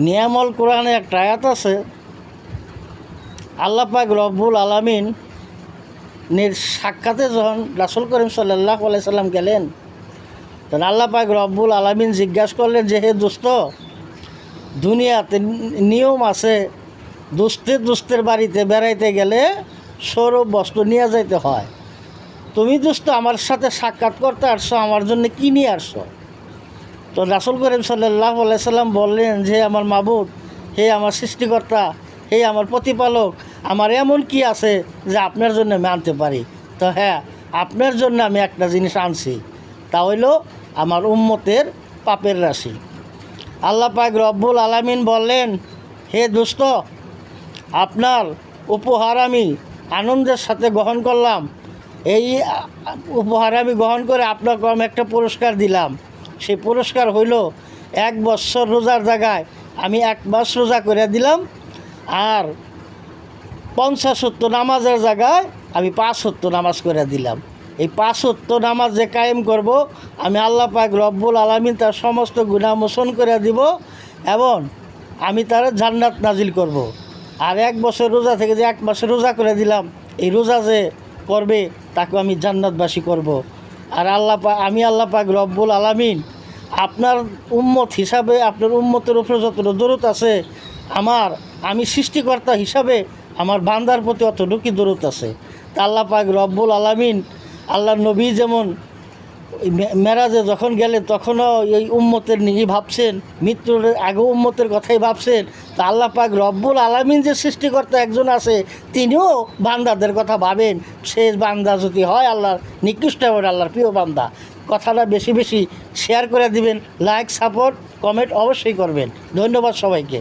নিয়ামল কোরআনে একটা আয়াত আছে, আল্লাহ পাক রব্বুল আলামিন সাক্ষাতে যখন রাসূল করিম সাল্লাল্লাহু আলাইহি সাল্লাম গেলেন, তখন আল্লাহ পাক রব্বুল আলামিন জিজ্ঞাসা করলেন যে, হে দোস্ত, দুনিয়াতে নিয়ম আছে, দুস্থের বাড়িতে বেড়াইতে গেলে সৌর বস্ত্র নিয়ে যাইতে হয়। তুমি দোস্ত আমার সাথে সাক্ষাৎ করতে আসছো, আমার জন্য কী নিয়ে আসছো? তো রাসূল করিম সাল্লাল্লাহু আলাইহি সাল্লাম বললেন যে, আমার মাবুদ, হে আমার সৃষ্টিকর্তা, হে আমার প্রতিপালক, আমার এমন কি আছে যে আপনার জন্য আমি আনতে পারি? তো হ্যাঁ, আপনার জন্য আমি একটা জিনিস আনছি, তা হইল আমার উম্মতের পাপের রাশি। আল্লাহ পাক রব্বুল আলামিন বললেন, হে দোস্ত, আপনার উপহার আমি আনন্দের সাথে গ্রহণ করলাম। এই উপহার আমি গ্রহণ করে আপনাকে আমি একটা পুরস্কার দিলাম। সেই পুরস্কার হইল 1 বছর রোজার জায়গায় আমি 1 মাস রোজা করে দিলাম, আর 50-70 নামাজের জায়গায় আমি 5 নামাজ করে দিলাম। এই 5 নামাজ যে কায়েম করব, আমি আল্লাহ পাক রব্বুল আলামিন তার সমস্ত গুনাহ মোচন করে দিব এবং আমি তার জান্নাত নাজিল করব। আর 1 বছর রোজা থেকে যে 1 মাসে রোজা করে দিলাম, এই রোজা যে করবে তাকে আমি জান্নাতবাসী করব। আর আমি আল্লাহ পাক রব্বুল আলামিন আপনার উম্মত হিসাবে, আপনার উম্মতের উপরে যতটুকু দরুদ আছে, আমি সৃষ্টিকর্তা হিসাবে আমার বান্দার প্রতি অতটুকুই দরুদ আছে। তা আল্লাহ পাক রব্বুল আলামিন, আল্লাহর নবী যেমন মেরাজে যখন গেলেন তখনও এই উম্মতের নিয়ে ভাবছেন, মৃত্যুর আগে উম্মতের কথাই ভাবছেন। তা আল্লাহ পাক রব্বুল আলামিন যে সৃষ্টিকর্তা একজন আছে, তিনিও বান্দাদের কথা ভাবেন। সে বান্দা যদি হয় আল্লাহর নিকৃষ্ট হবে, আল্লাহর প্রিয় বান্দা। কথাটা বেশি বেশি শেয়ার করে দিবেন, লাইক, সাপোর্ট, কমেন্ট অবশ্যই করবেন। ধন্যবাদ সবাইকে।